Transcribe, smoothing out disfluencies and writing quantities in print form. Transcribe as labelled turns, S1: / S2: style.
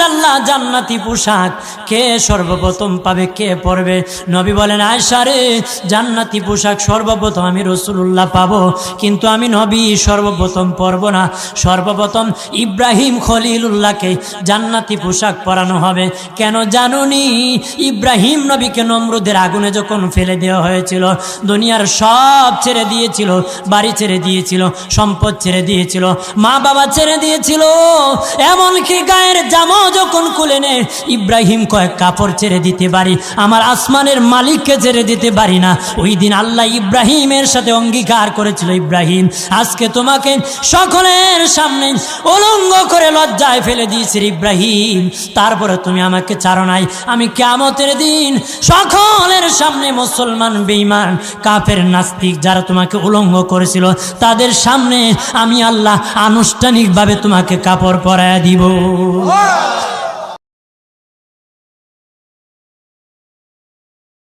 S1: আল্লাহ জান্নাতি পোশাক কে সর্বপ্রথম পাবে, কে পরবে? নবী বলেন, আয়েশা রে, জান্নাতি পোশাক সর্বপ্রথম আমি রাসূলুল্লাহ পাবো, কিন্তু আমি নবী সর্বপ্রথম পরব না। সর্বপ্রথম ইব্রাহিম খলিলুল্লাহকে জান্নাতি পোশাক পরানো হবে। কেন জানুনি? ইব্রাহিম নবীকে নমরুদের আগুনে যখন ফেলে দেওয়া হয়েছিল, দুনিয়ার সব ছেড়ে দিয়েছিল, বাড়ি ছেড়ে দিয়েছিল, সম্পদ ছেড়ে দিয়েছিল, মা বাবা ছেড়ে দিয়েছিল, এমনকি গায়ের জামাও যখন খুলে নেয়, ইব্রাহিম কয়েক কাপড় ছেড়ে দিতে পারি, আমার আসমানের মালিককে ছেড়ে দিতে পারি না। ওই দিন আল্লাহ ইব্রাহিমের সাথে অঙ্গীকার করেছিল, ইব্রাহিম আজকে তোমাকে সকলের সামনে উলঙ্গ করে লজ্জায় ফেলে দিয়েছি ইব্রাহিম, তারপরে তুমি আমাকে ছাড়ো নাই। আমি কিয়ামতের দিন সকলের সামনে মুসলমান, বেঈমান, কাফের, নাস্তিক যারা তোমাকে উলঙ্গ করেছিল তাদের সামনে আমি আল্লাহ আনুষ্ঠানিকভাবে তোমাকে কাপড় পরায়া দিব।